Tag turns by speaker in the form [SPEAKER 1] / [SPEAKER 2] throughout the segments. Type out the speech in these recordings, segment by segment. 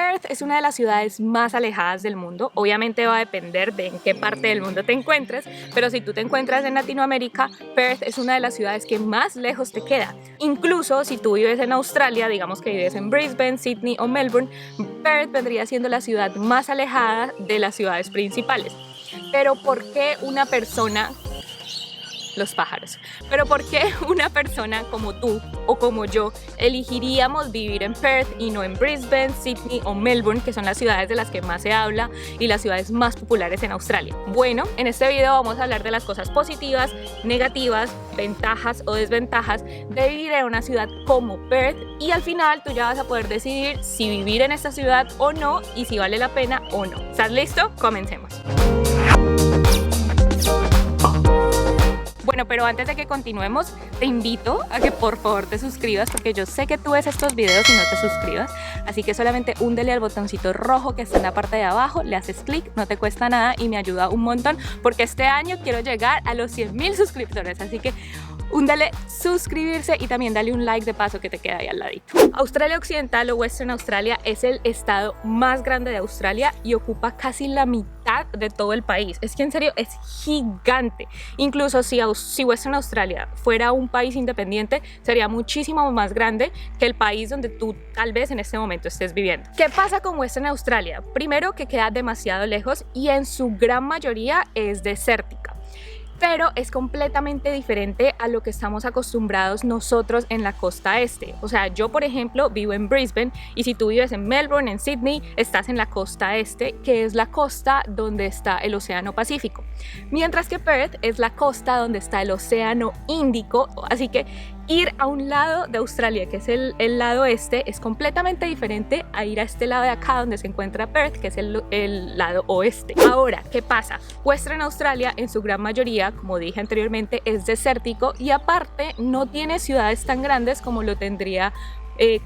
[SPEAKER 1] Perth es una de las ciudades más alejadas del mundo. Obviamente va a depender de en qué parte del mundo te encuentres, pero si tú te encuentras en Latinoamérica, Perth es una de las ciudades que más lejos te queda. Incluso si tú vives en Australia, digamos que vives en Brisbane, Sydney o Melbourne, Perth vendría siendo la ciudad más alejada de las ciudades principales. Pero ¿por qué una persona... los pájaros. Pero ¿por qué una persona como tú o como yo elegiríamos vivir en Perth y no en Brisbane, Sydney o Melbourne, que son las ciudades de las que más se habla y las ciudades más populares en Australia? Bueno, en este video vamos a hablar de las cosas positivas, negativas, ventajas o desventajas de vivir en una ciudad como Perth, y al final tú ya vas a poder decidir si vivir en esta ciudad o no y si vale la pena o no. ¿Estás listo? Comencemos. Bueno, pero antes de que continuemos, te invito a que por favor te suscribas, porque yo sé que tú ves estos videos y no te suscribas, así que solamente húndele al botoncito rojo que está en la parte de abajo, le haces clic, no te cuesta nada y me ayuda un montón, porque este año quiero llegar a los 100.000 suscriptores, así que húndale suscribirse y también dale un like de paso que te queda ahí al ladito. Australia Occidental o Western Australia es el estado más grande de Australia y ocupa casi la mitad de todo el país. Es que en serio es gigante. Incluso si Western Australia fuera un país independiente, sería muchísimo más grande que el país donde tú tal vez en este momento estés viviendo. ¿Qué pasa con Western Australia? Primero, que queda demasiado lejos y en su gran mayoría es desértica. Pero es completamente diferente a lo que estamos acostumbrados nosotros en la costa este. O sea, yo por ejemplo vivo en Brisbane y si tú vives en Melbourne, en Sydney, estás en la costa este, que es la costa donde está el Océano Pacífico. Mientras que Perth es la costa donde está el Océano Índico, así que ir a un lado de Australia, que es el lado este, es completamente diferente a ir a este lado de acá donde se encuentra Perth, que es el lado oeste. Ahora, ¿qué pasa? Western Australia en su gran mayoría, como dije anteriormente, es desértico y aparte no tiene ciudades tan grandes como lo tendría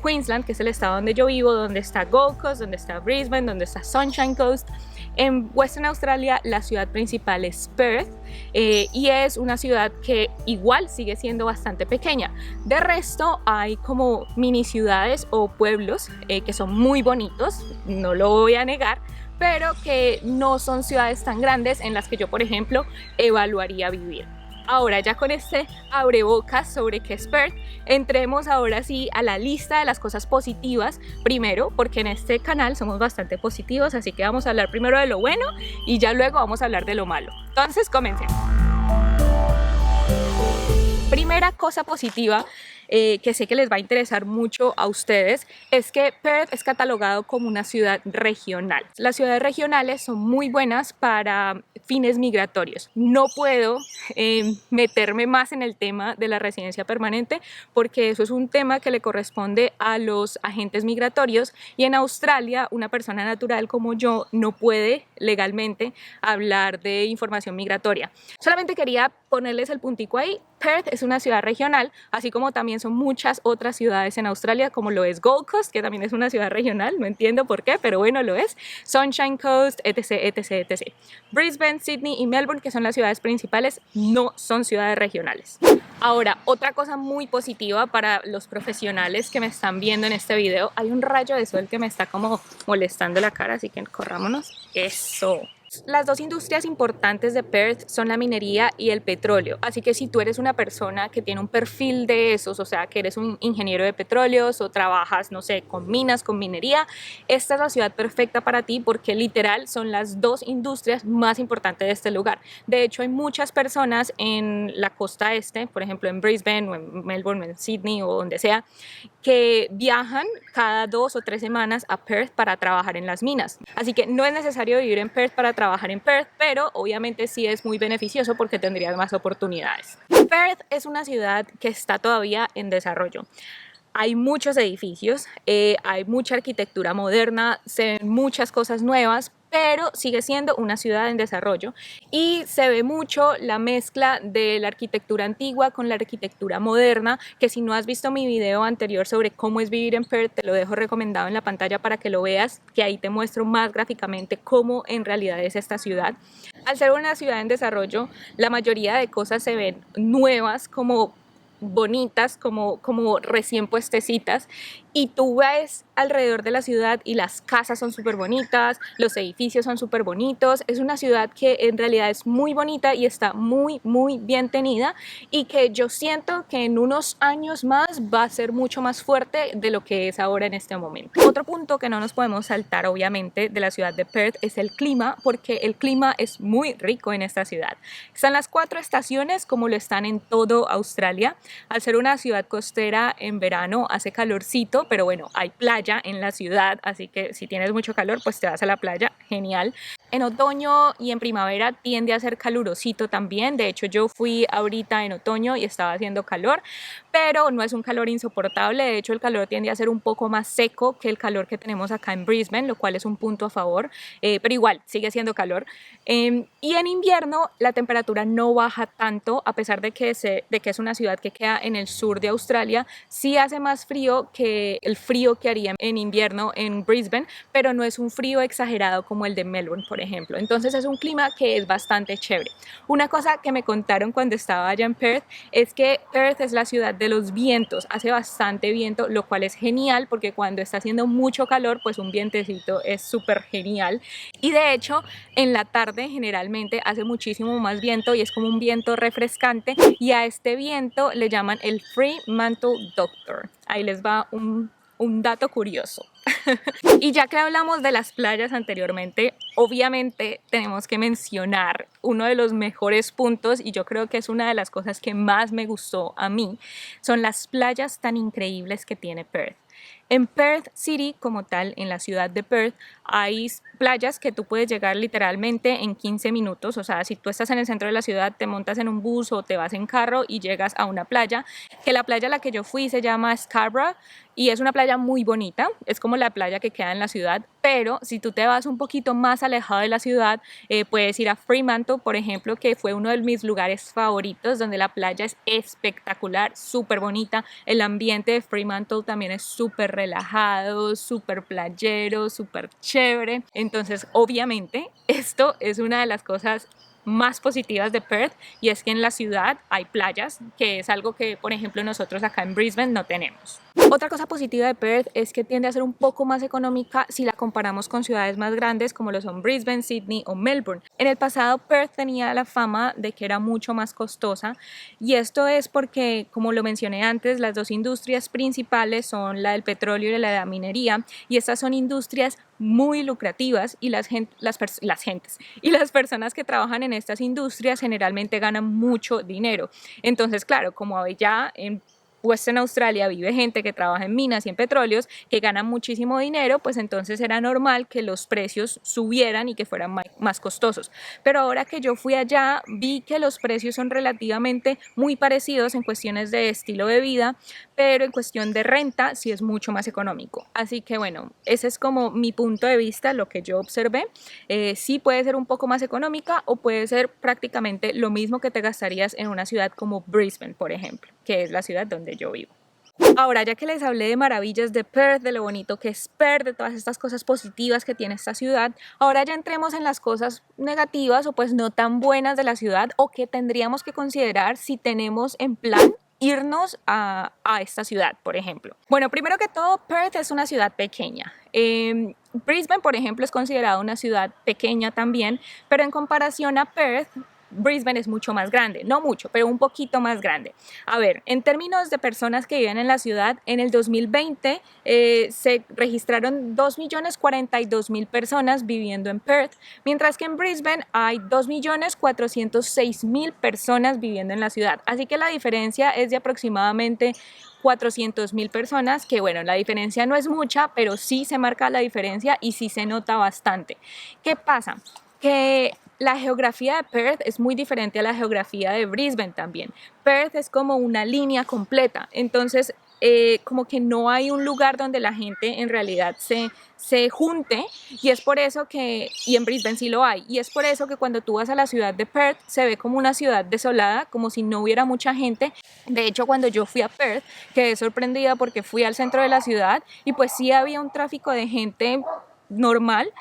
[SPEAKER 1] Queensland, que es el estado donde yo vivo, donde está Gold Coast, donde está Brisbane, donde está Sunshine Coast. En Western Australia la ciudad principal es Perth y es una ciudad que igual sigue siendo bastante pequeña. De resto hay como mini ciudades o pueblos que son muy bonitos, no lo voy a negar, pero que no son ciudades tan grandes en las que yo, por ejemplo, evaluaría vivir. Ahora, ya con este abrebocas sobre qué es Perth, entremos ahora sí a la lista de las cosas positivas. Primero, porque en este canal somos bastante positivos, así que vamos a hablar primero de lo bueno y ya luego vamos a hablar de lo malo. Entonces, comencemos. Primera cosa positiva que sé que les va a interesar mucho a ustedes es que Perth es catalogado como una ciudad regional. Las ciudades regionales son muy buenas para fines migratorios. No puedo meterme más en el tema de la residencia permanente porque eso es un tema que le corresponde a los agentes migratorios y en Australia una persona natural como yo no puede legalmente hablar de información migratoria. Solamente quería ponerles el puntico ahí. Perth es una ciudad regional, así como también son muchas otras ciudades en Australia, como lo es Gold Coast, que también es una ciudad regional, no entiendo por qué, pero bueno, lo es. Sunshine Coast, etc, etc, etc. Brisbane, Sydney y Melbourne, que son las ciudades principales, no son ciudades regionales. Ahora, otra cosa muy positiva para los profesionales que me están viendo en este video, hay un rayo de sol que me está como molestando la cara, así que corrámonos. Eso. Las dos industrias importantes de Perth son la minería y el petróleo, así que si tú eres una persona que tiene un perfil de esos, o sea que eres un ingeniero de petróleos o trabajas, no sé, con minas, con minería, esta es la ciudad perfecta para ti porque literal son las dos industrias más importantes de este lugar. De hecho hay muchas personas en la costa este, por ejemplo en Brisbane o en Melbourne, en Sydney o donde sea, que viajan cada 2 o 3 semanas a Perth para trabajar en las minas. Así que no es necesario vivir en Perth para trabajar en Perth, pero obviamente sí es muy beneficioso porque tendrías más oportunidades. Perth es una ciudad que está todavía en desarrollo. Hay muchos edificios, hay mucha arquitectura moderna, se ven muchas cosas nuevas, pero sigue siendo una ciudad en desarrollo y se ve mucho la mezcla de la arquitectura antigua con la arquitectura moderna, que si no has visto mi video anterior sobre cómo es vivir en Perth, te lo dejo recomendado en la pantalla para que lo veas, que ahí te muestro más gráficamente cómo en realidad es esta ciudad. Al ser una ciudad en desarrollo, la mayoría de cosas se ven nuevas, como bonitas, como recién puestecitas, y tú ves alrededor de la ciudad y las casas son súper bonitas, los edificios son súper bonitos. Es una ciudad que en realidad es muy bonita y está muy bien tenida, y que yo siento que en unos años más va a ser mucho más fuerte de lo que es ahora en este momento. Otro punto que no nos podemos saltar obviamente de la ciudad de Perth es el clima, porque el clima es muy rico en esta ciudad. Están las 4 estaciones como lo están en todo Australia. Al ser una ciudad costera, en verano hace calorcito, pero bueno, hay playa en la ciudad, así que si tienes mucho calor pues te vas a la playa, genial. En otoño y en primavera tiende a ser calurosito también. De hecho, yo fui ahorita en otoño y estaba haciendo calor, pero no es un calor insoportable. De hecho, el calor tiende a ser un poco más seco que el calor que tenemos acá en Brisbane, lo cual es un punto a favor, pero igual sigue siendo calor. Y en invierno la temperatura no baja tanto, a pesar de que es una ciudad que queda en el sur de Australia. Sí hace más frío que el frío que haría en invierno en Brisbane, pero no es un frío exagerado como el de Melbourne, por ejemplo. Entonces es un clima que es bastante chévere. Una cosa que me contaron cuando estaba allá en Perth es que Perth es la ciudad de los vientos, hace bastante viento, lo cual es genial porque cuando está haciendo mucho calor pues un vientecito es súper genial. Y de hecho en la tarde generalmente hace muchísimo más viento y es como un viento refrescante, y a este viento le llaman el Fremantle Doctor. Ahí les va un dato curioso. Y ya que hablamos de las playas anteriormente, obviamente tenemos que mencionar uno de los mejores puntos, y yo creo que es una de las cosas que más me gustó a mí, son las playas tan increíbles que tiene Perth. En Perth City, como tal, en la ciudad de Perth, hay playas que tú puedes llegar literalmente en 15 minutos. O sea, si tú estás en el centro de la ciudad, te montas en un bus o te vas en carro y llegas a una playa, que la playa a la que yo fui se llama Scarborough, y es una playa muy bonita, es como la playa que queda en la ciudad, pero si tú te vas un poquito más alejado de la ciudad, puedes ir a Fremantle, por ejemplo, que fue uno de mis lugares favoritos, donde la playa es espectacular, súper bonita. El ambiente de Fremantle también es súper relajado, súper playero, súper chévere. Entonces, obviamente, esto es una de las cosas más positivas de Perth, y es que en la ciudad hay playas, que es algo que, por ejemplo, nosotros acá en Brisbane no tenemos. Otra cosa positiva de Perth es que tiende a ser un poco más económica si la comparamos con ciudades más grandes como lo son Brisbane, Sydney o Melbourne. En el pasado Perth tenía la fama de que era mucho más costosa, y esto es porque, como lo mencioné antes, las dos industrias principales son la del petróleo y la de la minería, y estas son industrias muy lucrativas, y las personas que trabajan en estas industrias generalmente ganan mucho dinero. Entonces, claro, como ya en Western Australia vive gente que trabaja en minas y en petróleos que ganan muchísimo dinero, pues entonces era normal que los precios subieran y que fueran más costosos. Pero ahora que yo fui allá, vi que los precios son relativamente muy parecidos en cuestiones de estilo de vida, pero en cuestión de renta sí es mucho más económico. Así que bueno, ese es como mi punto de vista, lo que yo observé. Sí puede ser un poco más económica o puede ser prácticamente lo mismo que te gastarías en una ciudad como Brisbane, por ejemplo, que es la ciudad donde yo vivo. Ahora, ya que les hablé de maravillas de Perth, de lo bonito que es Perth, de todas estas cosas positivas que tiene esta ciudad, ahora ya entremos en las cosas negativas o pues no tan buenas de la ciudad, o que tendríamos que considerar si tenemos en plan irnos a esta ciudad, por ejemplo. Bueno, primero que todo, Perth es una ciudad pequeña. Brisbane, por ejemplo, es considerada una ciudad pequeña también, pero en comparación a Perth, Brisbane es mucho más grande, no mucho, pero un poquito más grande. A ver, en términos de personas que viven en la ciudad, en el 2020 se registraron 2.042.000 personas viviendo en Perth, mientras que en Brisbane hay 2.406.000 personas viviendo en la ciudad. Así que la diferencia es de aproximadamente 400.000 personas, que bueno, la diferencia no es mucha, pero sí se marca la diferencia y sí se nota bastante. ¿Qué pasa? Que la geografía de Perth es muy diferente a la geografía de Brisbane también. Perth es como una línea completa, entonces como que no hay un lugar donde la gente en realidad se junte, y es por eso que, y en Brisbane sí lo hay, y es por eso que cuando tú vas a la ciudad de Perth se ve como una ciudad desolada, como si no hubiera mucha gente. De hecho, cuando yo fui a Perth quedé sorprendida porque fui al centro de la ciudad y pues sí había un tráfico de gente normal,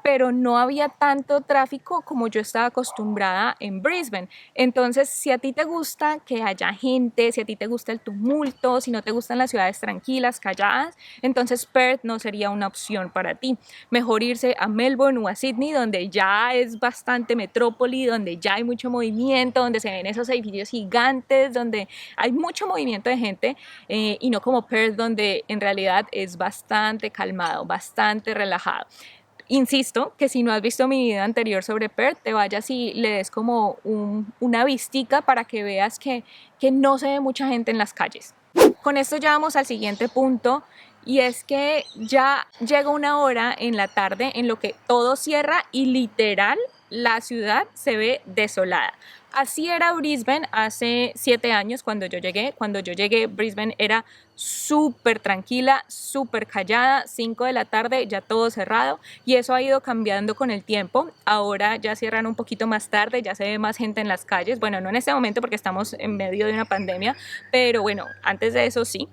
[SPEAKER 1] pero no había tanto tráfico como yo estaba acostumbrada en Brisbane. Entonces, si a ti te gusta que haya gente, si a ti te gusta el tumulto, si no te gustan las ciudades tranquilas, calladas, entonces Perth no sería una opción para ti. Mejor irse a Melbourne o a Sydney, donde ya es bastante metrópoli, donde ya hay mucho movimiento, donde se ven esos edificios gigantes, donde hay mucho movimiento de gente, y no como Perth, donde en realidad es bastante calmado, bastante relajado. Insisto que si no has visto mi video anterior sobre Perth, te vayas y le des como una vistica para que veas que no se ve mucha gente en las calles. Con esto ya vamos al siguiente punto, y es que ya llega una hora en la tarde en lo que todo cierra y literal la ciudad se ve desolada. Así era Brisbane hace 7 años cuando yo llegué. Cuando yo llegué, Brisbane era súper tranquila, súper callada, 5 de la tarde, ya todo cerrado, y eso ha ido cambiando con el tiempo. Ahora ya cierran un poquito más tarde, ya se ve más gente en las calles. Bueno, no en este momento porque estamos en medio de una pandemia, pero bueno, antes de eso sí.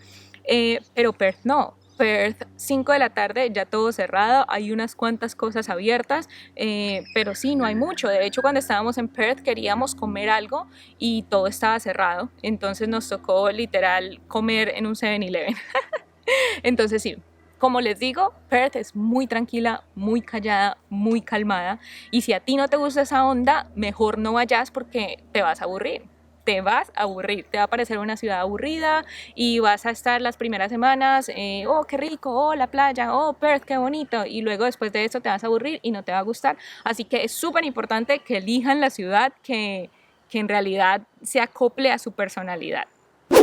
[SPEAKER 1] Pero Perth no. Perth, 5 de la tarde, ya todo cerrado, hay unas cuantas cosas abiertas, pero sí, no hay mucho. De hecho, cuando estábamos en Perth queríamos comer algo y todo estaba cerrado, entonces nos tocó literal comer en un 7-Eleven. Entonces sí, como les digo, Perth es muy tranquila, muy callada, muy calmada, y si a ti no te gusta esa onda, mejor no vayas porque te vas a aburrir. Te vas a aburrir, te va a parecer una ciudad aburrida y vas a estar las primeras semanas, oh, qué rico, oh, la playa, oh, Perth, qué bonito, y luego después de eso te vas a aburrir y no te va a gustar. Así que es súper importante que elijan la ciudad que en realidad se acople a su personalidad.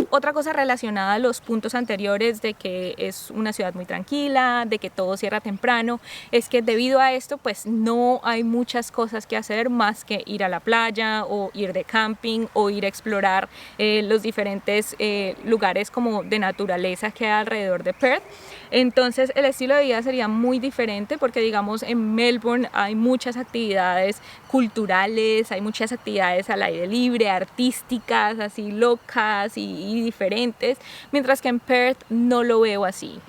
[SPEAKER 1] Otra cosa relacionada a los puntos anteriores de que es una ciudad muy tranquila, de que todo cierra temprano, es que debido a esto pues no hay muchas cosas que hacer más que ir a la playa o ir de camping o ir a explorar los diferentes lugares como de naturaleza que hay alrededor de Perth. Entonces el estilo de vida sería muy diferente porque digamos en Melbourne hay muchas actividades culturales, hay muchas actividades al aire libre, artísticas, así locas y diferentes, mientras que en Perth no lo veo así.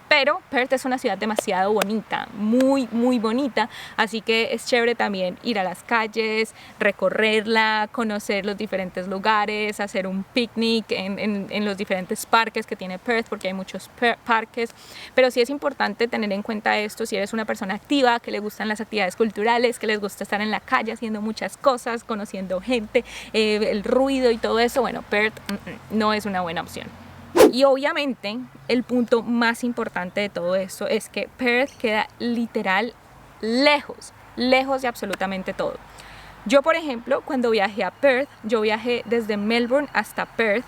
[SPEAKER 1] Pero Perth es una ciudad demasiado bonita, muy bonita, así que es chévere también ir a las calles, recorrerla, conocer los diferentes lugares, hacer un picnic en los diferentes parques que tiene Perth, porque hay muchos parques. Pero sí es importante tener en cuenta esto si eres una persona activa, que le gustan las actividades culturales, que les gusta estar en la calle haciendo muchas cosas, conociendo gente, el ruido y todo eso. Bueno, Perth no es una buena opción. Y obviamente el punto más importante de todo esto es que Perth queda literal lejos de absolutamente todo. Yo, por ejemplo, cuando viajé a Perth, yo viajé desde Melbourne hasta Perth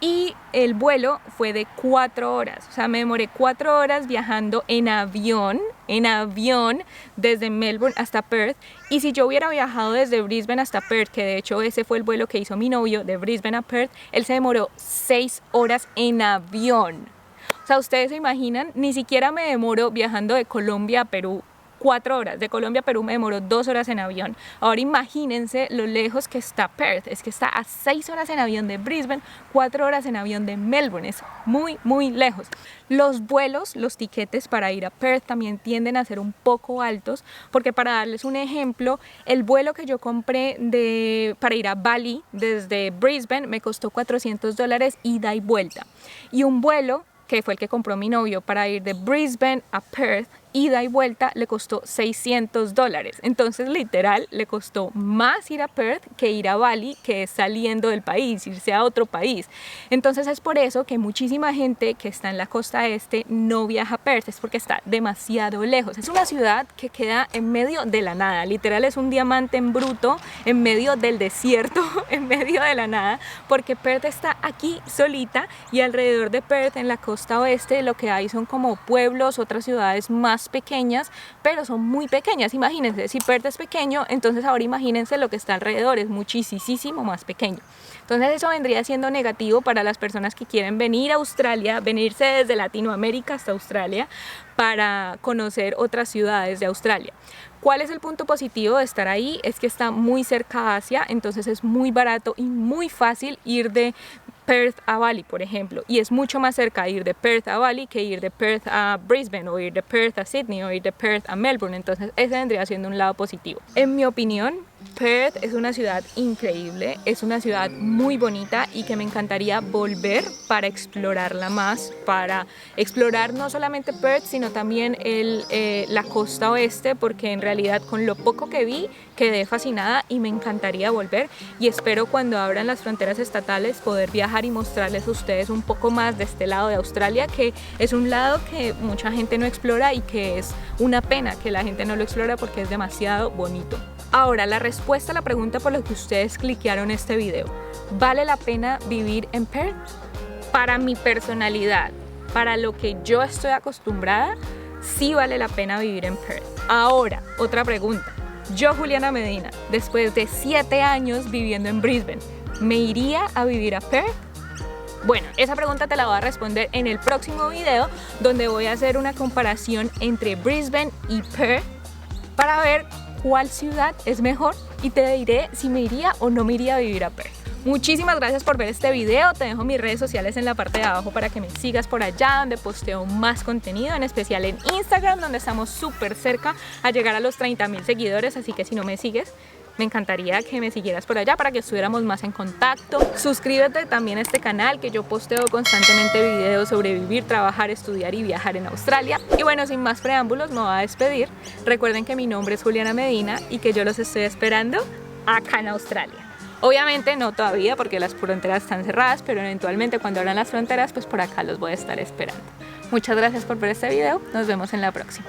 [SPEAKER 1] y el vuelo fue de 4 horas. O sea, me demoré 4 horas viajando en avión desde Melbourne hasta Perth. Y si yo hubiera viajado desde Brisbane hasta Perth, que de hecho ese fue el vuelo que hizo mi novio de Brisbane a Perth, él se demoró 6 horas en avión. O sea, ustedes se imaginan, ni siquiera me demoro viajando de Colombia a Perú 4 horas. De Colombia a Perú me demoró 2 horas en avión. Ahora imagínense lo lejos que está Perth. Es que está a 6 horas en avión de Brisbane, 4 horas en avión de Melbourne. Es muy lejos. Los vuelos, los tiquetes para ir a Perth también tienden a ser un poco altos, porque para darles un ejemplo, el vuelo que yo compré para ir a Bali desde Brisbane me costó $400 ida y vuelta. Y un vuelo que fue el que compró mi novio para ir de Brisbane a Perth, ida y vuelta, le costó $600. Entonces literal le costó más ir a Perth que ir a Bali, que es saliendo del país, irse a otro país. Entonces es por eso que muchísima gente que está en la costa este no viaja a Perth, es porque está demasiado lejos. Es una ciudad que queda en medio de la nada, literal es un diamante en bruto en medio del desierto, en medio de la nada, porque Perth está aquí solita y alrededor de Perth en la costa oeste lo que hay son como pueblos, otras ciudades más pequeñas, pero son muy pequeñas. Imagínense, si Perth es pequeño, entonces ahora imagínense lo que está alrededor, es muchísimo más pequeño. Entonces eso vendría siendo negativo para las personas que quieren venir a Australia, venirse desde Latinoamérica hasta Australia para conocer otras ciudades de Australia. ¿Cuál es el punto positivo de estar ahí? Es que está muy cerca a Asia, entonces es muy barato y muy fácil ir de Perth a Bali, por ejemplo, y es mucho más cerca ir de Perth a Bali que ir de Perth a Brisbane o ir de Perth a Sydney o ir de Perth a Melbourne, entonces ese vendría siendo un lado positivo. En mi opinión, Perth es una ciudad increíble, es una ciudad muy bonita y que me encantaría volver para explorarla más, para explorar no solamente Perth, sino también la costa oeste, porque en realidad con lo poco que vi quedé fascinada y me encantaría volver, y espero cuando abran las fronteras estatales poder viajar y mostrarles a ustedes un poco más de este lado de Australia, que es un lado que mucha gente no explora y que es una pena que la gente no lo explora porque es demasiado bonito. Ahora, la respuesta a la pregunta por la que ustedes cliquearon este video: ¿vale la pena vivir en Perth? Para mi personalidad, para lo que yo estoy acostumbrada, sí vale la pena vivir en Perth. Ahora, otra pregunta. Yo, Juliana Medina, después de 7 años viviendo en Brisbane, ¿me iría a vivir a Perth? Bueno, esa pregunta te la voy a responder en el próximo video, donde voy a hacer una comparación entre Brisbane y Perth para ver cuál ciudad es mejor y te diré si me iría o no me iría a vivir a Perth. Muchísimas gracias por ver este video, te dejo mis redes sociales en la parte de abajo para que me sigas por allá, donde posteo más contenido, en especial en Instagram, donde estamos súper cerca a llegar a los 30,000 seguidores, así que si no me sigues, me encantaría que me siguieras por allá para que estuviéramos más en contacto. Suscríbete también a este canal, que yo posteo constantemente videos sobre vivir, trabajar, estudiar y viajar en Australia. Y bueno, sin más preámbulos, me voy a despedir. Recuerden que mi nombre es Juliana Medina y que yo los estoy esperando acá en Australia. Obviamente no todavía porque las fronteras están cerradas, pero eventualmente cuando abran las fronteras, pues por acá los voy a estar esperando. Muchas gracias por ver este video, nos vemos en la próxima.